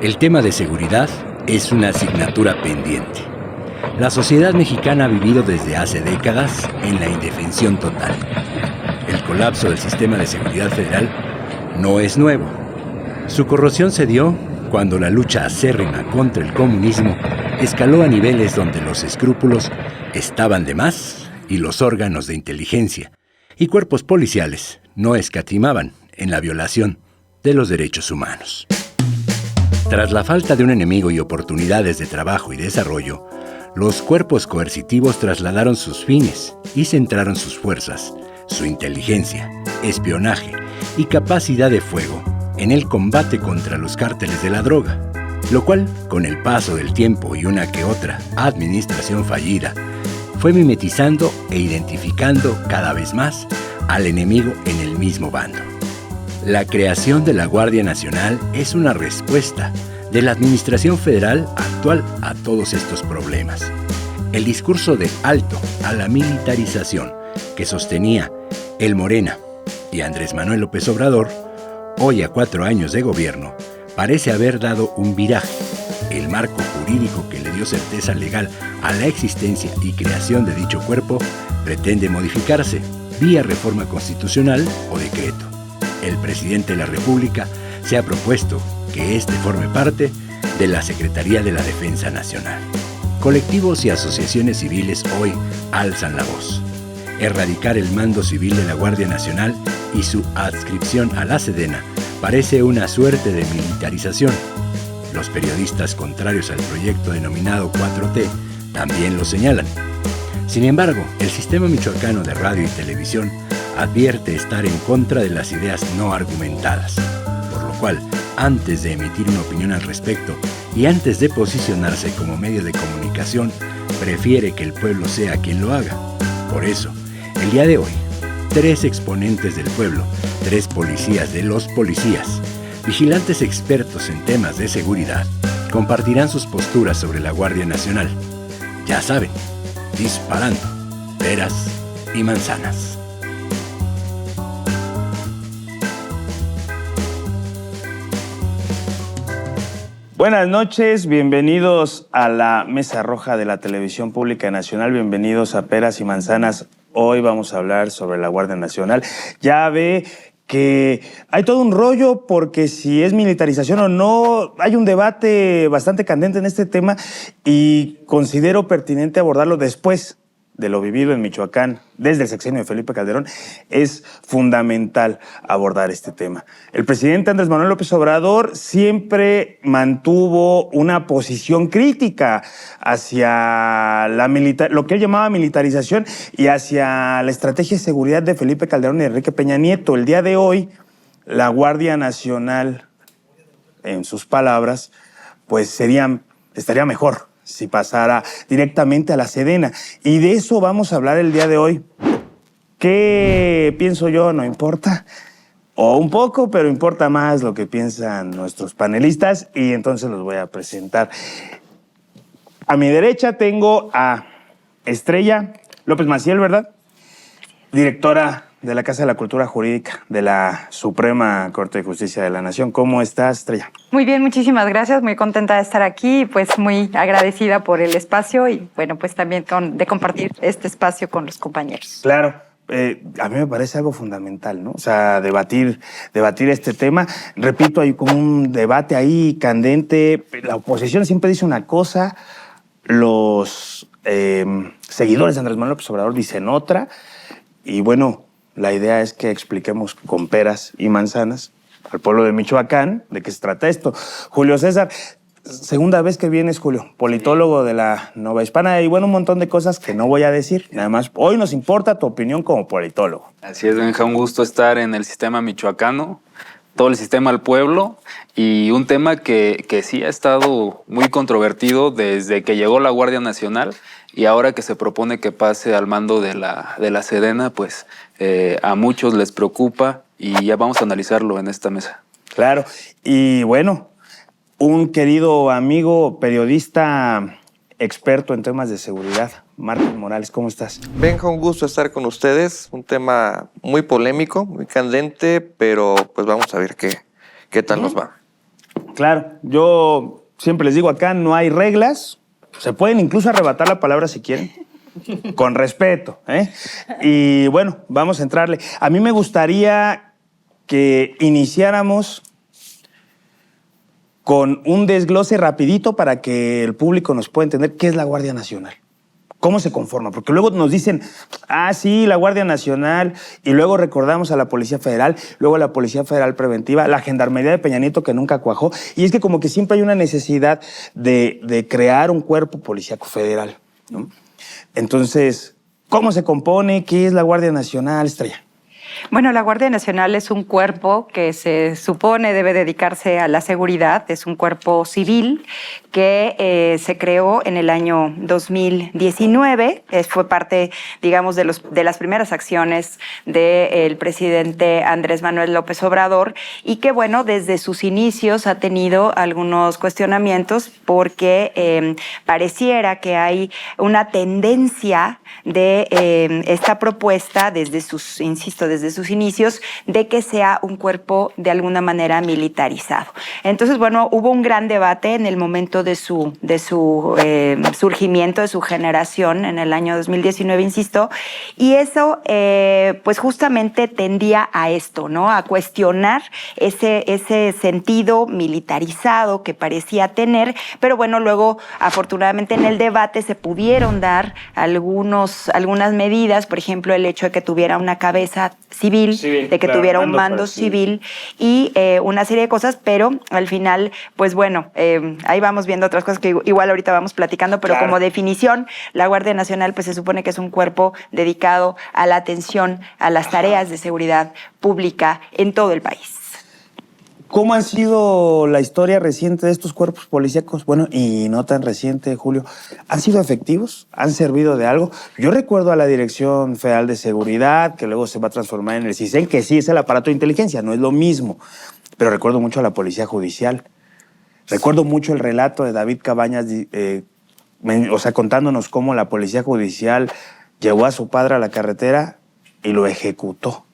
El tema de seguridad es una asignatura pendiente. La sociedad mexicana ha vivido desde hace décadas en la indefensión total. El colapso del sistema de seguridad federal no es nuevo. Su corrosión se dio cuando la lucha acérrima contra el comunismo escaló a niveles donde los escrúpulos estaban de más y los órganos de inteligencia y cuerpos policiales no escatimaban en la violación de los derechos humanos. Tras la falta de un enemigo y oportunidades de trabajo y desarrollo, los cuerpos coercitivos trasladaron sus fines y centraron sus fuerzas, su inteligencia, espionaje y capacidad de fuego en el combate contra los cárteles de la droga, lo cual, con el paso del tiempo y una que otra administración fallida, fue mimetizando e identificando cada vez más al enemigo en el mismo bando. La creación de la Guardia Nacional es una respuesta de la administración federal actual a todos estos problemas. El discurso de alto a la militarización que sostenía el Morena y Andrés Manuel López Obrador, hoy a 4 años de gobierno, parece haber dado un viraje. El marco jurídico que le dio certeza legal a la existencia y creación de dicho cuerpo pretende modificarse vía reforma constitucional o decreto. El presidente de la República se ha propuesto que éste forme parte de la Secretaría de la Defensa Nacional. Colectivos y asociaciones civiles hoy alzan la voz. Erradicar el mando civil de la Guardia Nacional y su adscripción a la Sedena parece una suerte de militarización. Los periodistas contrarios al proyecto denominado 4T también lo señalan. Sin embargo, el Sistema Michoacano de Radio y Televisión advierte estar en contra de las ideas no argumentadas, por lo cual, antes de emitir una opinión al respecto y antes de posicionarse como medio de comunicación, prefiere que el pueblo sea quien lo haga. Por eso, el día de hoy, 3 exponentes del pueblo, 3 policías de los policías, vigilantes expertos en temas de seguridad, compartirán sus posturas sobre la Guardia Nacional. Ya saben, disparando peras y manzanas. Buenas noches, bienvenidos a la Mesa Roja de la Televisión Pública Nacional, bienvenidos a Peras y Manzanas. Hoy vamos a hablar sobre la Guardia Nacional. Ya ve que hay todo un rollo porque si es militarización o no, hay un debate bastante candente en este tema y considero pertinente abordarlo después de lo vivido en Michoacán desde el sexenio de Felipe Calderón. Es fundamental abordar este tema. El presidente Andrés Manuel López Obrador siempre mantuvo una posición crítica hacia lo que él llamaba militarización y hacia la estrategia de seguridad de Felipe Calderón y Enrique Peña Nieto. El día de hoy, la Guardia Nacional, en sus palabras, pues estaría mejor si pasara directamente a la Sedena. Y de eso vamos a hablar el día de hoy. ¿Qué pienso yo? No importa. O un poco, pero importa más lo que piensan nuestros panelistas y entonces los voy a presentar. A mi derecha tengo a Estrella López Maciel, ¿verdad? Directora de la Casa de la Cultura Jurídica de la Suprema Corte de Justicia de la Nación. ¿Cómo estás, Estrella? Muy bien, muchísimas gracias. Muy contenta de estar aquí, pues muy agradecida por el espacio y bueno, pues también de compartir este espacio con los compañeros. Claro. A mí me parece algo fundamental, ¿no? O sea, debatir este tema. Repito, hay como un debate ahí candente. La oposición siempre dice una cosa, los seguidores de Andrés Manuel López Obrador dicen otra. Y bueno, la idea es que expliquemos con peras y manzanas al pueblo de Michoacán de qué se trata esto. Julio César, segunda vez que vienes, Julio, politólogo de la Nova Hispana y bueno, un montón de cosas que no voy a decir. Nada más, hoy nos importa tu opinión como politólogo. Así es, Benja, un gusto estar en el sistema michoacano, todo el sistema al pueblo y un tema que sí ha estado muy controvertido desde que llegó la Guardia Nacional y ahora que se propone que pase al mando de la Sedena, pues a muchos les preocupa y ya vamos a analizarlo en esta mesa. Claro, y bueno, un querido amigo, periodista, experto en temas de seguridad, Marcos Morales, ¿cómo estás? Benja, un gusto estar con ustedes. Un tema muy polémico, muy candente, pero pues vamos a ver qué tal nos va. Claro, yo siempre les digo acá, no hay reglas. Se pueden incluso arrebatar la palabra si quieren. Con respeto, ¿eh? Y bueno, vamos a entrarle. A mí me gustaría que iniciáramos con un desglose rapidito para que el público nos pueda entender qué es la Guardia Nacional. ¿Cómo se conforma? Porque luego nos dicen, sí, la Guardia Nacional, y luego recordamos a la Policía Federal, luego a la Policía Federal Preventiva, la Gendarmería de Peña Nieto que nunca cuajó, y es que como que siempre hay una necesidad de crear un cuerpo policíaco federal, ¿no? Entonces, ¿cómo se compone? ¿Qué es la Guardia Nacional, Estrella? Bueno, la Guardia Nacional es un cuerpo que se supone debe dedicarse a la seguridad, es un cuerpo civil que se creó en el año 2019, fue parte, digamos, de las primeras acciones del presidente Andrés Manuel López Obrador y que, bueno, desde sus inicios ha tenido algunos cuestionamientos porque pareciera que hay una tendencia de esta propuesta desde sus inicios de que sea un cuerpo de alguna manera militarizado. Entonces, bueno, hubo un gran debate en el momento de su surgimiento, de su generación en el año 2019, insisto, y eso pues justamente tendía a esto, ¿no? A cuestionar ese sentido militarizado que parecía tener, pero bueno, luego afortunadamente en el debate se pudieron dar algunas medidas, por ejemplo, el hecho de que tuviera una cabeza civil, de que tuviera un mando civil y una serie de cosas, pero al final, pues bueno, ahí vamos viendo otras cosas que igual ahorita vamos platicando, pero claro, como definición, la Guardia Nacional pues se supone que es un cuerpo dedicado a la atención a las tareas de seguridad pública en todo el país. ¿Cómo ha sido la historia reciente de estos cuerpos policíacos? Bueno, y no tan reciente, Julio. ¿Han sido efectivos? ¿Han servido de algo? Yo recuerdo a la Dirección Federal de Seguridad, que luego se va a transformar en el CISEN, que sí es el aparato de inteligencia, no es lo mismo. Pero recuerdo mucho a la Policía Judicial. Recuerdo mucho el relato de David Cabañas, contándonos cómo la Policía Judicial llevó a su padre a la carretera y lo ejecutó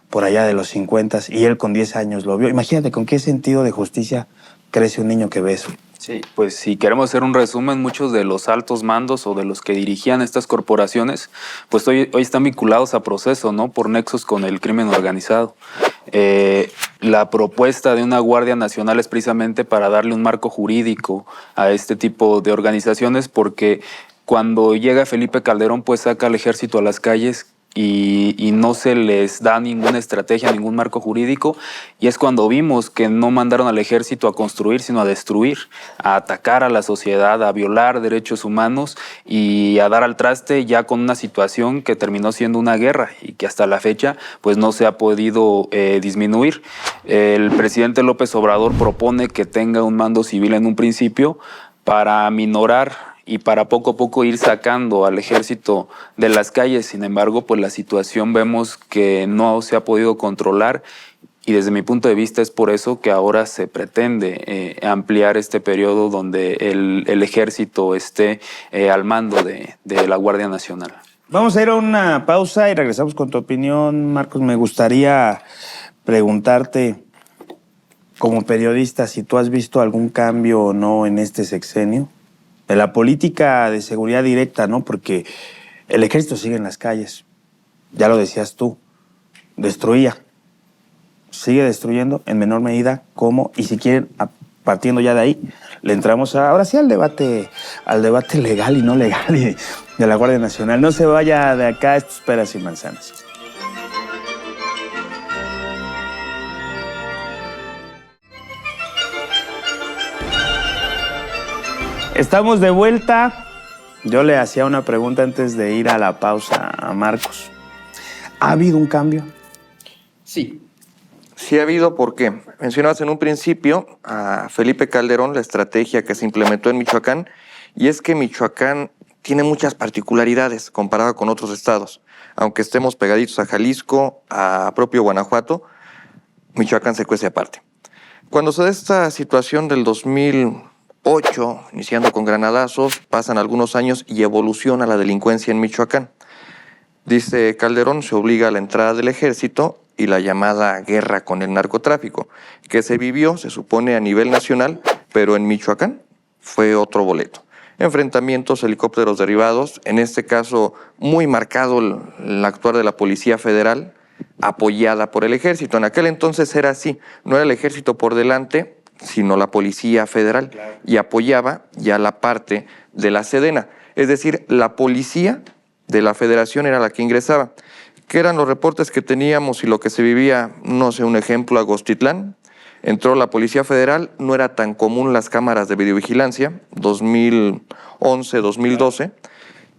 por allá de los 50 y él con 10 años lo vio. Imagínate con qué sentido de justicia crece un niño que ve eso. Sí, pues si queremos hacer un resumen, muchos de los altos mandos o de los que dirigían estas corporaciones, pues hoy están vinculados a proceso, ¿no? Por nexos con el crimen organizado. La propuesta de una Guardia Nacional es precisamente para darle un marco jurídico a este tipo de organizaciones, porque cuando llega Felipe Calderón, pues saca al ejército a las calles y no se les da ninguna estrategia, ningún marco jurídico, y es cuando vimos que no mandaron al ejército a construir, sino a destruir, a atacar a la sociedad, a violar derechos humanos y a dar al traste ya con una situación que terminó siendo una guerra y que hasta la fecha pues no se ha podido disminuir. El presidente López Obrador propone que tenga un mando civil en un principio para aminorar y para poco a poco ir sacando al ejército de las calles. Sin embargo, pues la situación vemos que no se ha podido controlar y desde mi punto de vista es por eso que ahora se pretende ampliar este periodo donde el ejército esté al mando de la Guardia Nacional. Vamos a ir a una pausa y regresamos con tu opinión, Marcos. Me gustaría preguntarte, como periodista, si tú has visto algún cambio o no en este sexenio. De la política de seguridad directa, ¿no? Porque el ejército sigue en las calles. Ya lo decías tú. Destruía. Sigue destruyendo en menor medida cómo. Y si quieren, partiendo ya de ahí, le entramos ahora sí al debate legal y no legal de la Guardia Nacional. No se vaya de acá, esto es peras y manzanas. Estamos de vuelta. Yo le hacía una pregunta antes de ir a la pausa a Marcos. ¿Ha habido un cambio? Sí. Sí ha habido, porque mencionabas en un principio a Felipe Calderón, la estrategia que se implementó en Michoacán, y es que Michoacán tiene muchas particularidades comparado con otros estados. Aunque estemos pegaditos a Jalisco, a propio Guanajuato, Michoacán se cuece aparte. Cuando se da esta situación del 2008, iniciando con granadazos, pasan algunos años y evoluciona la delincuencia en Michoacán. Dice Calderón, se obliga a la entrada del ejército y la llamada guerra con el narcotráfico, que se vivió, se supone, a nivel nacional, pero en Michoacán fue otro boleto. Enfrentamientos, helicópteros derribados, en este caso muy marcado el actuar de la Policía Federal, apoyada por el ejército. En aquel entonces era así, no era el ejército por delante, sino la Policía Federal, y apoyaba ya la parte de la Sedena. Es decir, la policía de la Federación era la que ingresaba. ¿Qué eran los reportes que teníamos y lo que se vivía? No sé, un ejemplo, Agostitlán. Entró la Policía Federal, no era tan común las cámaras de videovigilancia, 2011, 2012,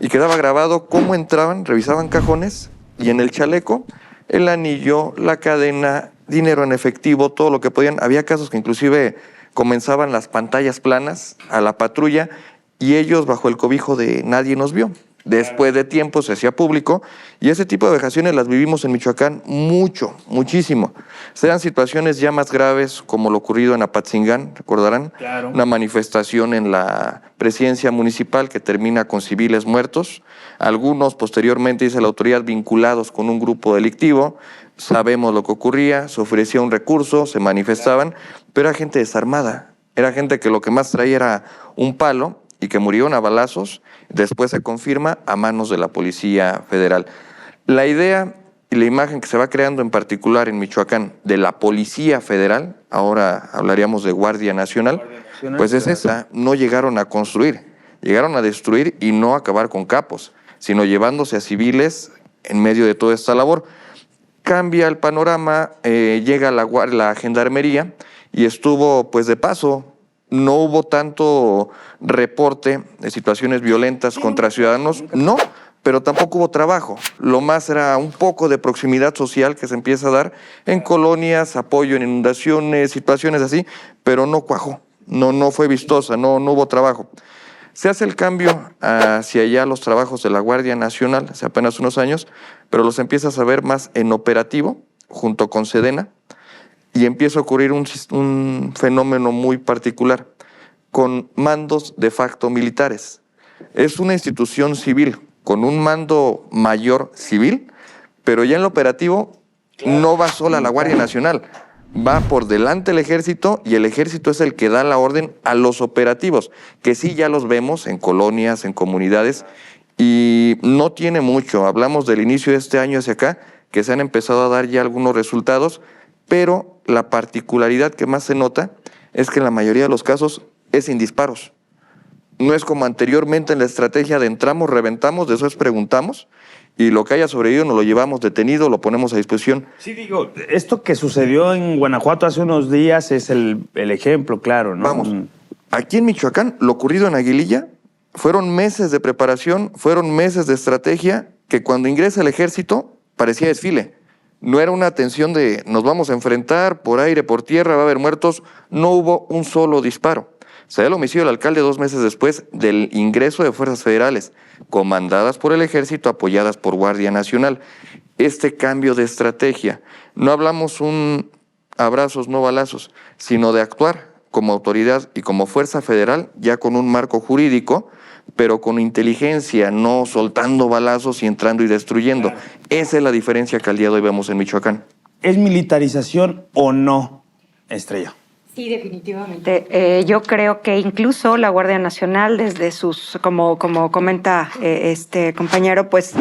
y quedaba grabado cómo entraban, revisaban cajones, y en el chaleco, el anillo, la cadena, dinero en efectivo, todo lo que podían. Había casos que inclusive comenzaban las pantallas planas a la patrulla, y ellos bajo el cobijo de nadie nos vio. Después de tiempo se hacía público, y ese tipo de vejaciones las vivimos en Michoacán muchísimo. Sean situaciones ya más graves como lo ocurrido en Apatzingán, recordarán, una manifestación en la presidencia municipal que termina con civiles muertos, algunos posteriormente, dice la autoridad, vinculados con un grupo delictivo. Sabemos lo que ocurría, se ofrecía un recurso, se manifestaban, pero era gente desarmada, era gente que lo que más traía era un palo, y que murieron a balazos, después se confirma a manos de la Policía Federal. La idea y la imagen que se va creando en particular en Michoacán de la Policía Federal, ahora hablaríamos de Guardia Nacional, pues es esa, no llegaron a construir, llegaron a destruir y no acabar con capos, sino llevándose a civiles en medio de toda esta labor. Cambia el panorama, llega la gendarmería y estuvo pues de paso. No hubo tanto reporte de situaciones violentas contra ciudadanos, no, pero tampoco hubo trabajo. Lo más era un poco de proximidad social que se empieza a dar en colonias, apoyo en inundaciones, situaciones así, pero no cuajó, no fue vistosa, no hubo trabajo. Se hace el cambio hacia allá los trabajos de la Guardia Nacional hace apenas unos años, pero los empiezas a ver más en operativo, junto con Sedena, y empieza a ocurrir un fenómeno muy particular, con mandos de facto militares. Es una institución civil, con un mando mayor civil, pero ya en lo operativo no va sola la Guardia Nacional, va por delante el ejército, y el ejército es el que da la orden a los operativos, que sí ya los vemos en colonias, en comunidades, y no tiene mucho. Hablamos del inicio de este año hacia acá, que se han empezado a dar ya algunos resultados, pero la particularidad que más se nota es que en la mayoría de los casos es sin disparos. No es como anteriormente en la estrategia de entramos, reventamos, después preguntamos, y lo que haya sobrevivido nos lo llevamos detenido, lo ponemos a disposición. Sí, digo, esto que sucedió en Guanajuato hace unos días es el ejemplo, claro, ¿no? Vamos, aquí en Michoacán, lo ocurrido en Aguililla, fueron meses de preparación, fueron meses de estrategia, que cuando ingresa el ejército parecía desfile. No era una tensión de nos vamos a enfrentar por aire, por tierra, va a haber muertos. No hubo un solo disparo. Se da el homicidio del alcalde 2 meses después del ingreso de fuerzas federales, comandadas por el ejército, apoyadas por Guardia Nacional. Este cambio de estrategia, no hablamos un abrazos, no balazos, sino de actuar como autoridad y como fuerza federal, ya con un marco jurídico, pero con inteligencia, no soltando balazos y entrando y destruyendo. Esa es la diferencia que al día de hoy vemos en Michoacán. ¿Es militarización o no, Estrella? Sí, definitivamente. Yo creo que incluso la Guardia Nacional, desde sus, como comenta este compañero, pues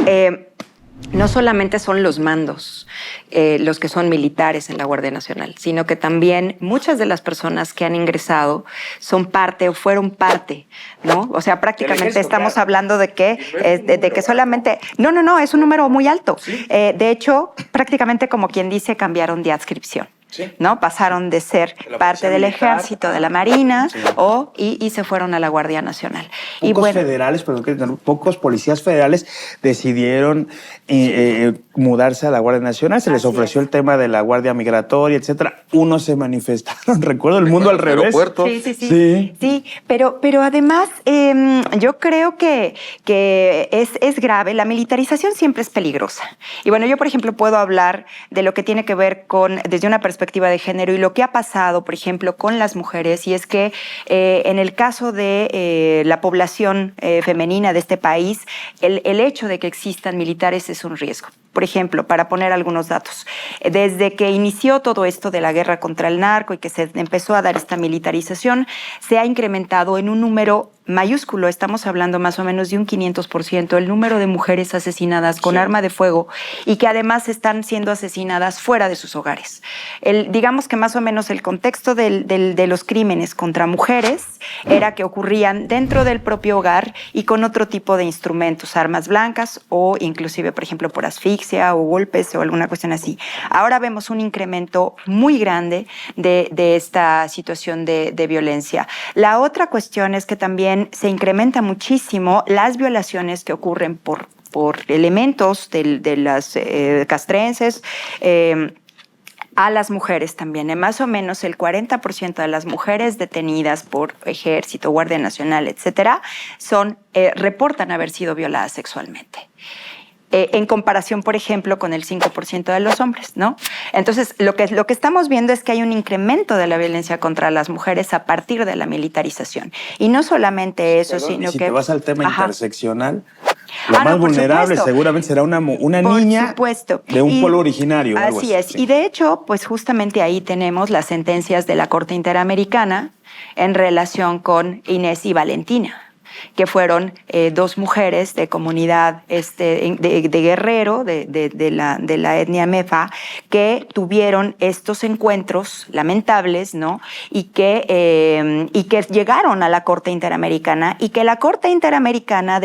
no solamente son los mandos los que son militares en la Guardia Nacional, sino que también muchas de las personas que han ingresado son parte o fueron parte, ¿no? O sea, prácticamente estamos hablando de que, de que solamente... No, es un número muy alto. ¿Sí? De hecho, prácticamente como quien dice, cambiaron de adscripción. Sí. ¿No? Pasaron de ser parte del ejército, de la marina, sí, y se fueron a la Guardia Nacional. Pocos policías federales decidieron mudarse a la Guardia Nacional. Se les ofreció el tema de la Guardia Migratoria, etcétera. Unos se manifestaron, recuerdo el mundo al revés. Sí, pero además yo creo que es grave. La militarización siempre es peligrosa. Y bueno, yo por ejemplo puedo hablar de lo que tiene que ver con, desde una perspectiva perspectiva de género y lo que ha pasado, por ejemplo, con las mujeres, y es que en el caso de la población femenina de este país, el hecho de que existan militares es un riesgo. Por ejemplo, para poner algunos datos, desde que inició todo esto de la guerra contra el narco y que se empezó a dar esta militarización, se ha incrementado en un número mayúsculo, estamos hablando más o menos de un 500%, el número de mujeres asesinadas con arma de fuego y que además están siendo asesinadas fuera de sus hogares. Digamos que más o menos el contexto de los crímenes contra mujeres era que ocurrían dentro del propio hogar y con otro tipo de instrumentos, armas blancas o inclusive, por ejemplo, por asfixia o golpes o alguna cuestión así. Ahora vemos un incremento muy grande de esta situación de violencia. La otra cuestión es que también se incrementa muchísimo las violaciones que ocurren por elementos de las castrenses, a las mujeres también. Más o menos el 40% de las mujeres detenidas por Ejército, Guardia Nacional, etcétera, reportan haber sido violadas sexualmente. En comparación, por ejemplo, con el 5% de los hombres, ¿no? Entonces, lo que estamos viendo es que hay un incremento de la violencia contra las mujeres a partir de la militarización. Y no solamente eso, sino si que... te vas al tema Ajá. interseccional, lo más por vulnerable supuesto. seguramente será una Por niña supuesto. de un Y pueblo originario. Algo así así. es. Sí. Y de hecho, pues justamente ahí tenemos las sentencias de la Corte Interamericana en relación con Inés y Valentina, que fueron dos mujeres de comunidad de Guerrero, de la etnia Mefa, que tuvieron estos encuentros lamentables, ¿no? Y que llegaron a la Corte Interamericana y que la Corte Interamericana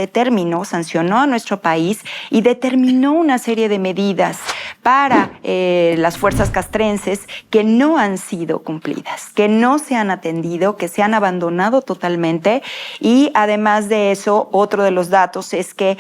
sancionó a nuestro país y determinó una serie de medidas para las fuerzas castrenses que no han sido cumplidas, que no se han atendido, que se han abandonado totalmente. Y además de eso, otro de los datos es que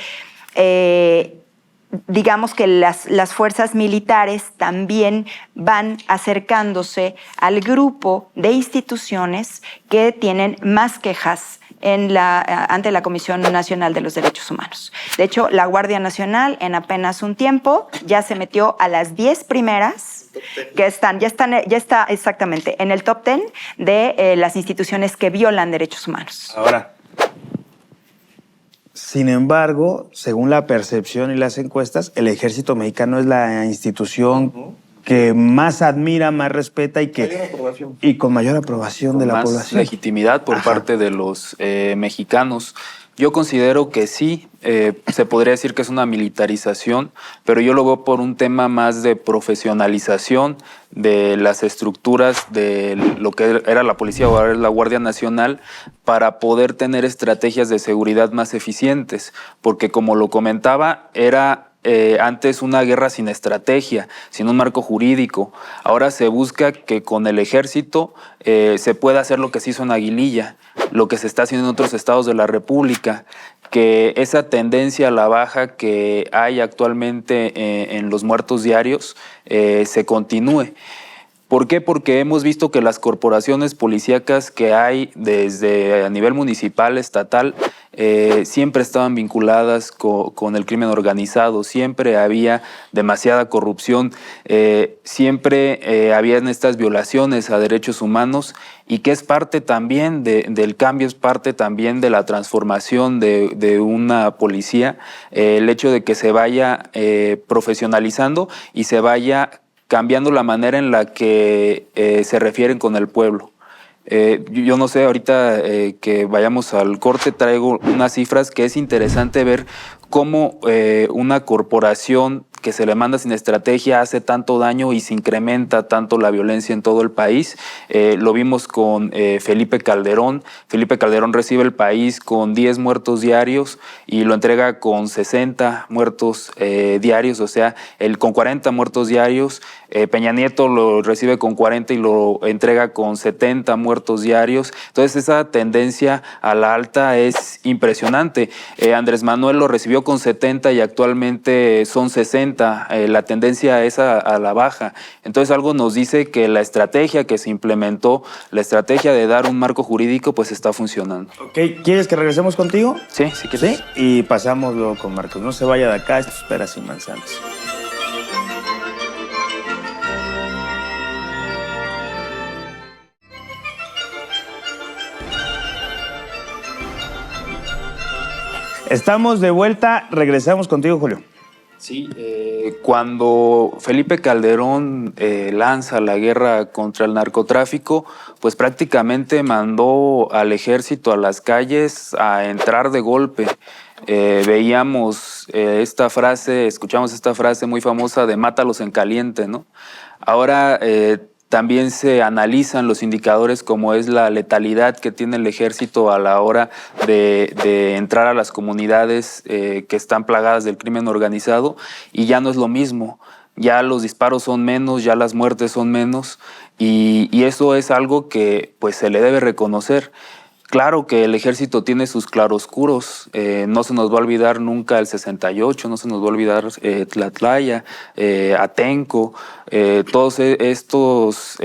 digamos que las fuerzas militares también van acercándose al grupo de instituciones que tienen más quejas ante la Comisión Nacional de los Derechos Humanos. De hecho, la Guardia Nacional en apenas un tiempo ya se metió a las 10 primeras que ya está exactamente en el top 10 de las instituciones que violan derechos humanos. Ahora, sin embargo, según la percepción y las encuestas, el Ejército Mexicano es la institución que más admira, más respeta y con mayor aprobación de la más población. Legitimidad por parte de los mexicanos. Yo considero que sí, se podría decir que es una militarización, pero yo lo veo por un tema más de profesionalización de las estructuras de lo que era la policía o ahora es la Guardia Nacional para poder tener estrategias de seguridad más eficientes, porque como lo comentaba, era antes una guerra sin estrategia, sin un marco jurídico. Ahora se busca que con el ejército se pueda hacer lo que se hizo en Aguililla, lo que se está haciendo en otros estados de la República, que esa tendencia a la baja que hay actualmente en los muertos diarios se continúe. ¿Por qué? Porque hemos visto que las corporaciones policíacas que hay desde a nivel municipal, estatal, siempre estaban vinculadas con el crimen organizado, siempre había demasiada corrupción, siempre habían estas violaciones a derechos humanos y que es parte también del cambio, es parte también de la transformación de una policía, el hecho de que se vaya profesionalizando y se vaya cambiando la manera en la que se refieren con el pueblo. Yo no sé, ahorita que vayamos al corte traigo unas cifras que es interesante ver cómo una corporación que se le manda sin estrategia hace tanto daño y se incrementa tanto la violencia en todo el país. Lo vimos con Felipe Calderón. Felipe Calderón recibe el país con 10 muertos diarios y lo entrega con 60 muertos diarios, o sea, con 40 muertos diarios. Peña Nieto lo recibe con 40 y lo entrega con 70 muertos diarios. Entonces esa tendencia a la alta es impresionante. Andrés Manuel lo recibió con 70 y actualmente son 60. La tendencia es a la baja. Entonces algo nos dice que la estrategia que se implementó, la estrategia de dar un marco jurídico, pues está funcionando. Ok, ¿quieres que regresemos contigo? Sí, si quieres. Sí, y pasamos luego con Marcos. No se vaya de acá, esto es Peras y Manzanas. Estamos de vuelta, regresamos contigo, Julio. Sí, cuando Felipe Calderón lanza la guerra contra el narcotráfico, pues prácticamente mandó al ejército a las calles a entrar de golpe. Veíamos esta frase, escuchamos esta frase muy famosa de mátalos en caliente, ¿no? Ahora también se analizan los indicadores como es la letalidad que tiene el ejército a la hora de entrar a las comunidades que están plagadas del crimen organizado, y ya no es lo mismo. Ya los disparos son menos, ya las muertes son menos, y eso es algo que pues se le debe reconocer. Claro que el ejército tiene sus claroscuros, no se nos va a olvidar nunca el 68, no se nos va a olvidar Tlatlaya, Atenco, todos estos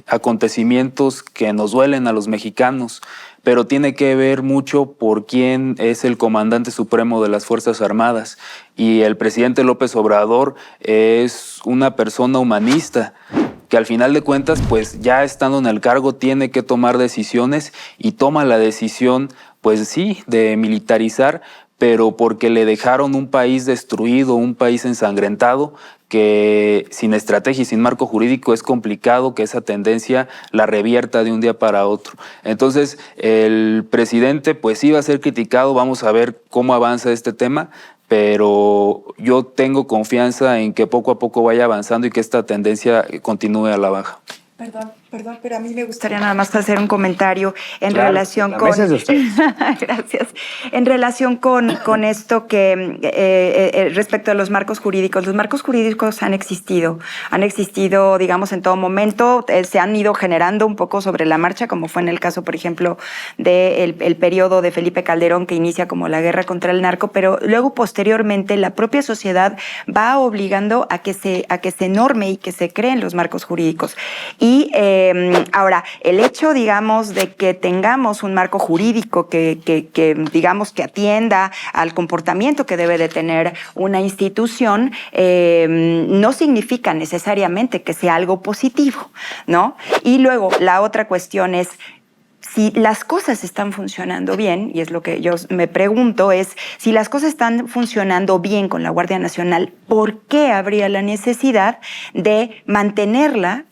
acontecimientos que nos duelen a los mexicanos, pero tiene que ver mucho por quién es el comandante supremo de las Fuerzas Armadas. Y el presidente López Obrador es una persona humanista, que al final de cuentas, pues ya estando en el cargo, tiene que tomar decisiones, y toma la decisión, pues sí, de militarizar, pero porque le dejaron un país destruido, un país ensangrentado, que sin estrategia y sin marco jurídico es complicado que esa tendencia la revierta de un día para otro. Entonces, el presidente pues sí va a ser criticado, vamos a ver cómo avanza este tema, pero yo tengo confianza en que poco a poco vaya avanzando y que esta tendencia continúe a la baja. Perdón, pero a mí me gustaría nada más hacer un comentario en relación la con... mesa es de ustedes. Gracias. En relación con esto que respecto a los marcos jurídicos han existido, digamos, en todo momento, se han ido generando un poco sobre la marcha, como fue en el caso, por ejemplo, del periodo de Felipe Calderón, que inicia como la guerra contra el narco, pero luego posteriormente la propia sociedad va obligando a que se norme y que se creen los marcos jurídicos. Y ahora, el hecho, digamos, de que tengamos un marco jurídico que digamos, que atienda al comportamiento que debe de tener una institución, no significa necesariamente que sea algo positivo, ¿no? Y luego, la otra cuestión es, si las cosas están funcionando bien, y es lo que yo me pregunto, es si las cosas están funcionando bien con la Guardia Nacional, ¿por qué habría la necesidad de mantenerla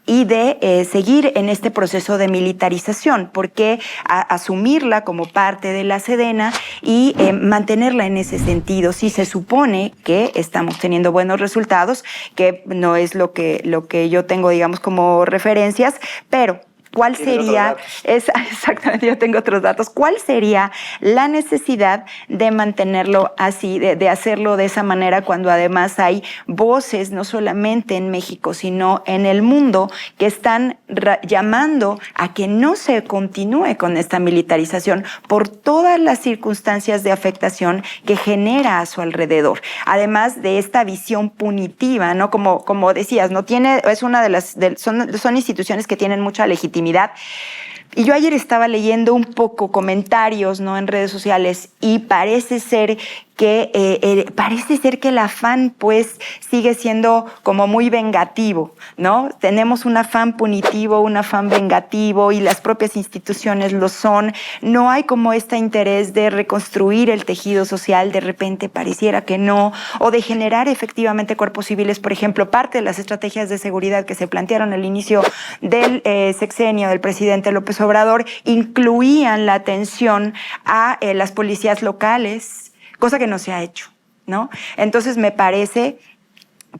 y de seguir en este proceso de militarización? ¿Por qué asumirla como parte de la Sedena y mantenerla en ese sentido? Si se supone que estamos teniendo buenos resultados, que no es lo que yo tengo, digamos, como referencias, pero ¿cuál sería, exactamente, yo tengo otros datos, cuál sería la necesidad de mantenerlo así, de hacerlo de esa manera, cuando además hay voces, no solamente en México, sino en el mundo, que están llamando a que no se continúe con esta militarización por todas las circunstancias de afectación que genera a su alrededor? Además de esta visión punitiva, ¿no? Como decías, no tiene, es una de las, son instituciones que tienen mucha legitimidad. Y yo ayer estaba leyendo un poco comentarios, ¿no?, en redes sociales, y parece ser que el afán pues sigue siendo como muy vengativo, ¿no? Tenemos un afán punitivo, un afán vengativo, y las propias instituciones lo son. No hay como este interés de reconstruir el tejido social, de repente pareciera que no, o de generar efectivamente cuerpos civiles. Por ejemplo, parte de las estrategias de seguridad que se plantearon al inicio del sexenio del presidente López Obrador incluían la atención a las policías locales, cosa que no se ha hecho, ¿no? Entonces me parece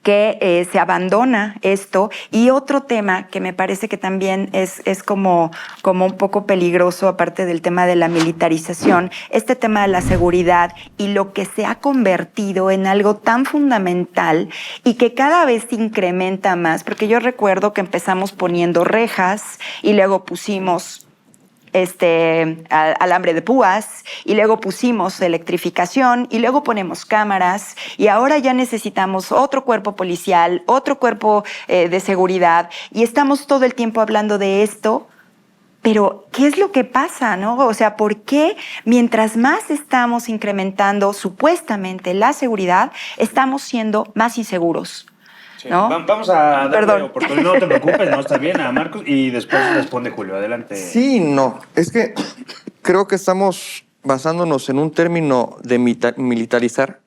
que se abandona esto. Y otro tema que me parece que también es como un poco peligroso, aparte del tema de la militarización, este tema de la seguridad y lo que se ha convertido en algo tan fundamental y que cada vez se incrementa más, porque yo recuerdo que empezamos poniendo rejas y luego pusimos alambre de púas, y luego pusimos electrificación, y luego ponemos cámaras, y ahora ya necesitamos otro cuerpo policial, otro cuerpo de seguridad, y estamos todo el tiempo hablando de esto. Pero, ¿qué es lo que pasa, no? O sea, ¿por qué mientras más estamos incrementando supuestamente la seguridad, estamos siendo más inseguros? Sí. ¿No? Vamos a darle oportunidad, no te preocupes, no, está bien, a Marcos, y después responde Julio, adelante. Sí, no, es que creo que estamos basándonos en un término de militarizar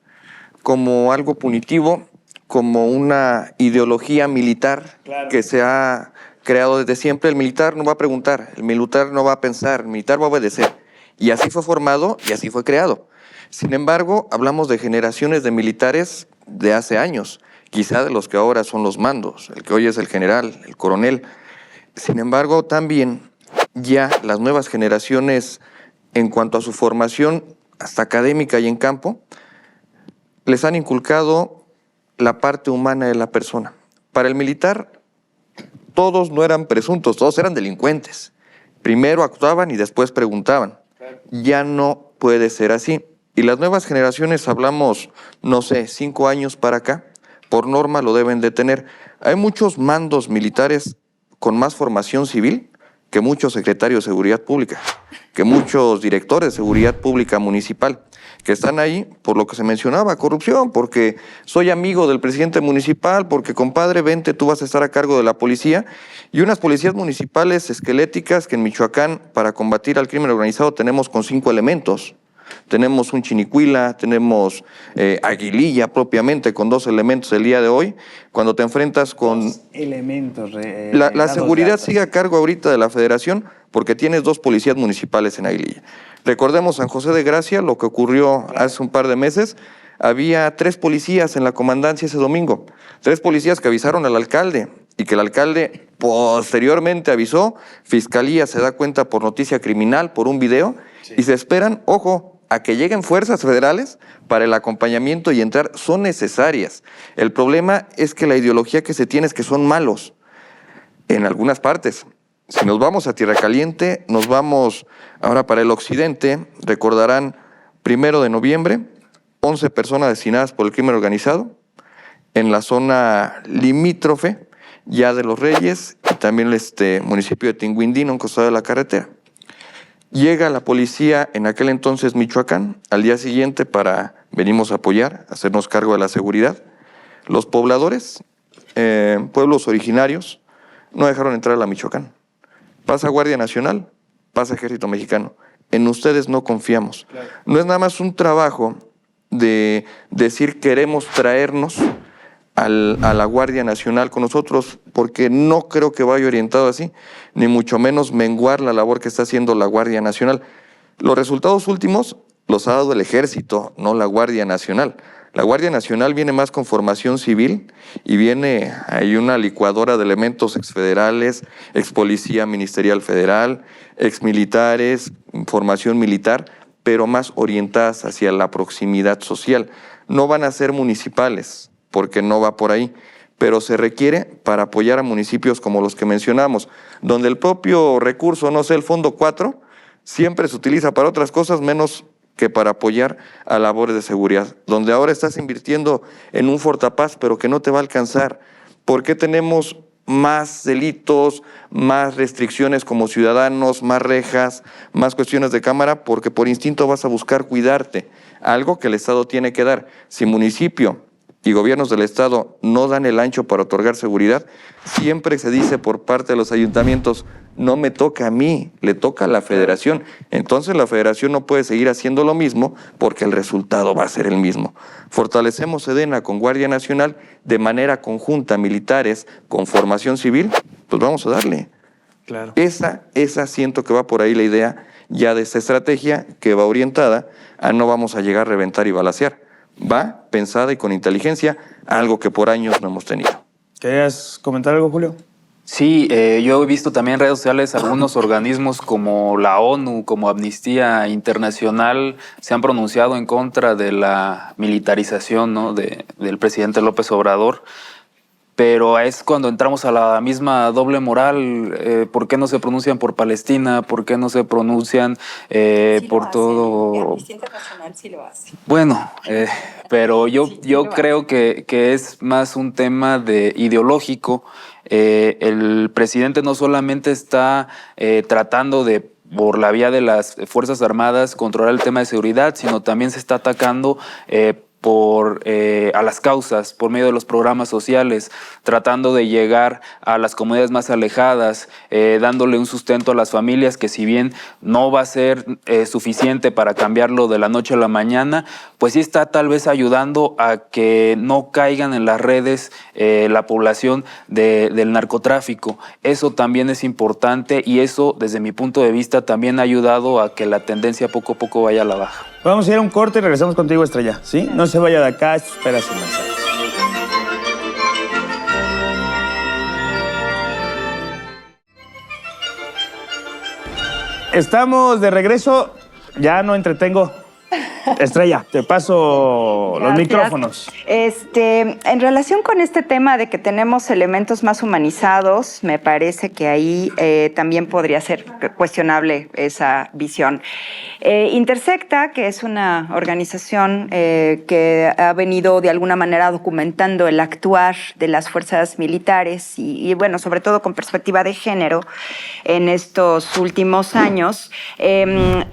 como algo punitivo, como una ideología militar que se ha creado desde siempre. El militar no va a preguntar, el militar no va a pensar, el militar va a obedecer. Y así fue formado y así fue creado. Sin embargo, hablamos de generaciones de militares de hace años, quizá de los que ahora son los mandos, el que hoy es el general, el coronel. Sin embargo, también ya las nuevas generaciones, en cuanto a su formación, hasta académica y en campo, les han inculcado la parte humana de la persona. Para el militar, todos no eran presuntos, todos eran delincuentes. Primero actuaban y después preguntaban. Ya no puede ser así. Y las nuevas generaciones, hablamos, no sé, 5 años para acá, por norma lo deben de tener. Hay muchos mandos militares con más formación civil que muchos secretarios de seguridad pública, que muchos directores de seguridad pública municipal, que están ahí por lo que se mencionaba, corrupción, porque soy amigo del presidente municipal, porque compadre, vente, tú vas a estar a cargo de la policía, y unas policías municipales esqueléticas que en Michoacán, para combatir al crimen organizado, tenemos con 5 elementos. Tenemos un Chinicuila, tenemos Aguililla propiamente con 2 elementos el día de hoy. Cuando te enfrentas con... 2 elementos. La seguridad sigue a cargo ahorita de la federación porque tienes 2 policías municipales en Aguililla. Recordemos San José de Gracia, lo que ocurrió hace un par de meses. Había 3 policías en la comandancia ese domingo. 3 policías que avisaron al alcalde y que el alcalde posteriormente avisó. Fiscalía se da cuenta por noticia criminal, por un video, y se esperan, ojo, a que lleguen fuerzas federales para el acompañamiento y entrar. Son necesarias. El problema es que la ideología que se tiene es que son malos en algunas partes. Si nos vamos a Tierra Caliente, nos vamos ahora para el occidente, recordarán 1 de noviembre, 11 personas asesinadas por el crimen organizado en la zona limítrofe ya de Los Reyes y también el municipio de Tinguindín, a un costado de la carretera. Llega la policía en aquel entonces Michoacán, al día siguiente venimos a apoyar, a hacernos cargo de la seguridad. Los pobladores, pueblos originarios, no dejaron entrar a la Michoacán. Pasa Guardia Nacional, pasa Ejército Mexicano. En ustedes no confiamos. Claro. No es nada más un trabajo de decir queremos traernos a la Guardia Nacional con nosotros, porque no creo que vaya orientado así, ni mucho menos menguar la labor que está haciendo la Guardia Nacional. Los resultados últimos los ha dado el Ejército, no la Guardia Nacional. La Guardia Nacional viene más con formación civil y hay una licuadora de elementos exfederales, expolicía ministerial federal, exmilitares, formación militar, pero más orientadas hacia la proximidad social. No van a ser municipales, porque no va por ahí, pero se requiere para apoyar a municipios como los que mencionamos, donde el propio recurso, no sé, el Fondo 4, siempre se utiliza para otras cosas menos que para apoyar a labores de seguridad, donde ahora estás invirtiendo en un Fortapaz, pero que no te va a alcanzar. ¿Por qué tenemos más delitos, más restricciones como ciudadanos, más rejas, más cuestiones de cámara? Porque por instinto vas a buscar cuidarte, algo que el Estado tiene que dar. Si municipio y gobiernos del Estado no dan el ancho para otorgar seguridad, siempre se dice por parte de los ayuntamientos, no me toca a mí, le toca a la federación. Entonces la federación no puede seguir haciendo lo mismo porque el resultado va a ser el mismo. Fortalecemos Sedena con Guardia Nacional de manera conjunta, militares, con formación civil, pues vamos a darle. Claro. Esa siento que va por ahí la idea ya de esta estrategia que va orientada a no vamos a llegar a reventar y balacear. Va pensada y con inteligencia, algo que por años no hemos tenido. ¿Querías comentar algo, Julio? Sí, yo he visto también en redes sociales algunos organismos como la ONU, como Amnistía Internacional, se han pronunciado en contra de la militarización, ¿no?, del presidente López Obrador. Pero es cuando entramos a la misma doble moral. ¿Por qué no se pronuncian por Palestina? ¿Por qué no se pronuncian por todo? La Amnistía Internacional sí lo hace. Bueno, pero yo creo que es más un tema ideológico. El presidente no solamente está tratando de, por la vía de las Fuerzas Armadas, controlar el tema de seguridad, sino también se está atacando a las causas, por medio de los programas sociales, tratando de llegar a las comunidades más alejadas, dándole un sustento a las familias que, si bien no va a ser suficiente para cambiarlo de la noche a la mañana, pues sí está tal vez ayudando a que no caigan en las redes la población del narcotráfico. Eso también es importante y eso, desde mi punto de vista, también ha ayudado a que la tendencia poco a poco vaya a la baja. Vamos a ir a un corte y regresamos contigo, Estrella, ¿sí? No se vaya de acá, espera sin mensajes. Estamos de regreso, ya no entretengo. Estrella, te paso los micrófonos. En relación con este tema de que tenemos elementos más humanizados, me parece que ahí también podría ser cuestionable esa visión. Intersecta, que es una organización que ha venido de alguna manera documentando el actuar de las fuerzas militares y bueno, sobre todo con perspectiva de género en estos últimos años,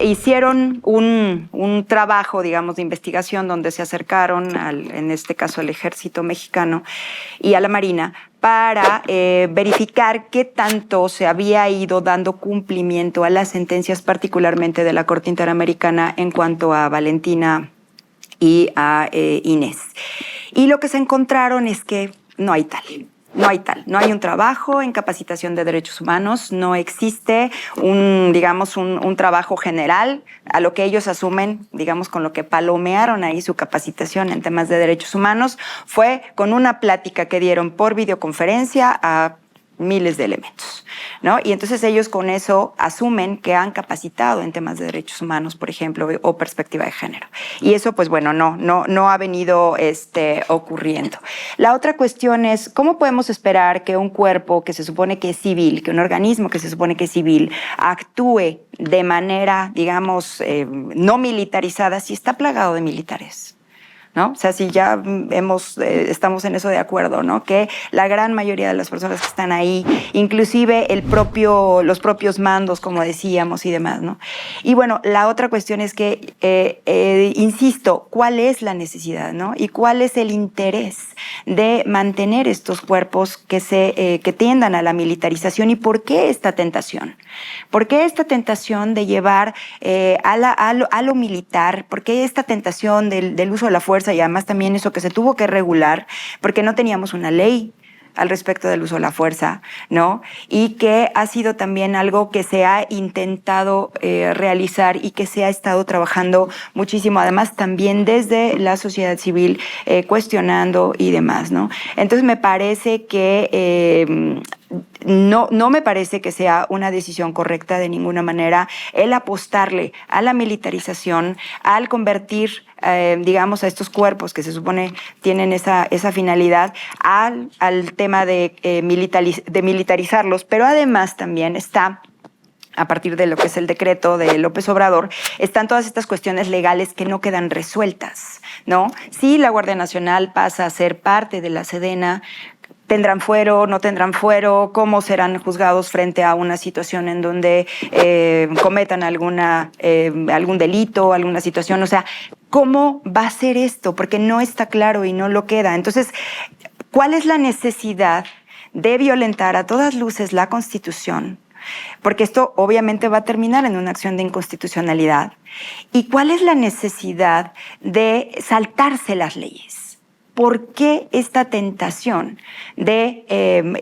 hicieron un trabajo, digamos, de investigación donde se acercaron, en este caso al Ejército Mexicano y a la Marina, para verificar qué tanto se había ido dando cumplimiento a las sentencias, particularmente de la Corte Interamericana, en cuanto a Valentina y a Inés. Y lo que se encontraron es que no hay tal. No hay tal, no hay un trabajo en capacitación de derechos humanos, no existe un trabajo general a lo que ellos asumen, digamos, con lo que palomearon ahí su capacitación en temas de derechos humanos, fue con una plática que dieron por videoconferencia a miles de elementos, ¿no? Y entonces ellos con eso asumen que han capacitado en temas de derechos humanos, por ejemplo, o perspectiva de género. Y eso, pues bueno, no ha venido ocurriendo. La otra cuestión es, ¿cómo podemos esperar que un cuerpo que se supone que es civil, que un organismo que se supone que es civil, actúe de manera, digamos, no militarizada si está plagado de militares? ¿No? O sea, si ya estamos en eso de acuerdo, ¿no? Que la gran mayoría de las personas que están ahí, inclusive los propios mandos, como decíamos, y demás, ¿no? Y bueno, la otra cuestión es que, insisto, ¿cuál es la necesidad, ¿no? Y cuál es el interés de mantener estos cuerpos que tiendan a la militarización y por qué esta tentación? ¿Por qué esta tentación de llevar a lo militar? ¿Por qué esta tentación del uso de la fuerza? Y además también eso que se tuvo que regular porque no teníamos una ley al respecto del uso de la fuerza, ¿no? Y que ha sido también algo que se ha intentado realizar y que se ha estado trabajando muchísimo, además también desde la sociedad civil, cuestionando y demás, ¿no? Entonces me parece que no me parece que sea una decisión correcta de ninguna manera el apostarle a la militarización, al convertir, digamos, a estos cuerpos que se supone tienen esa finalidad, al tema de militarizarlos, pero además también está, a partir de lo que es el decreto de López Obrador, están todas estas cuestiones legales que no quedan resueltas, ¿no? Si la Guardia Nacional pasa a ser parte de la Sedena, ¿tendrán fuero? ¿No tendrán fuero? ¿Cómo serán juzgados frente a una situación en donde cometan algún delito, alguna situación? O sea, ¿cómo va a ser esto? Porque no está claro y no lo queda. Entonces, ¿cuál es la necesidad de violentar a todas luces la Constitución? Porque esto obviamente va a terminar en una acción de inconstitucionalidad. ¿Y cuál es la necesidad de saltarse las leyes? ¿Por qué esta tentación de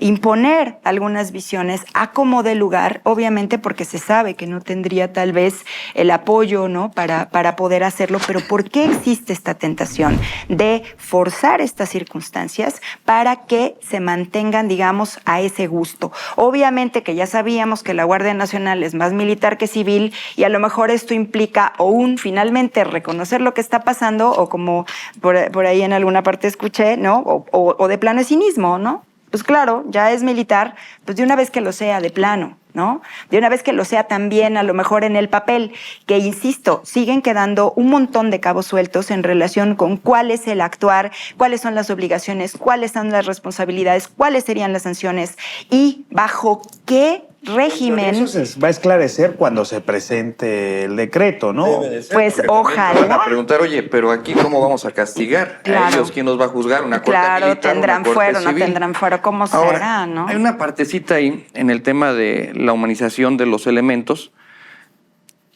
imponer algunas visiones a como de lugar? Obviamente porque se sabe que no tendría tal vez el apoyo, ¿no? para poder hacerlo, pero ¿por qué existe esta tentación de forzar estas circunstancias para que se mantengan, digamos, a ese gusto? Obviamente que ya sabíamos que la Guardia Nacional es más militar que civil y a lo mejor esto implica finalmente reconocer lo que está pasando o como por ahí en alguna parte escuché, ¿no? O de plano es cinismo, ¿no? Pues claro, ya es militar, pues de una vez que lo sea, de plano, ¿no? De una vez que lo sea también, a lo mejor en el papel, que insisto, siguen quedando un montón de cabos sueltos en relación con cuál es el actuar, cuáles son las obligaciones, cuáles son las responsabilidades, cuáles serían las sanciones y bajo qué régimen. Eso se va a esclarecer cuando se presente el decreto, ¿no? Pues Porque también ojalá. te van a preguntar, oye, pero aquí ¿cómo vamos a castigar? Claro. ¿A ellos quién nos va a juzgar? ¿Una corte Claro, militar, tendrán una corte fuero, no civil? tendrán fuero, ¿cómo Ahora, será, no? hay una partecita ahí en el tema de la humanización de los elementos.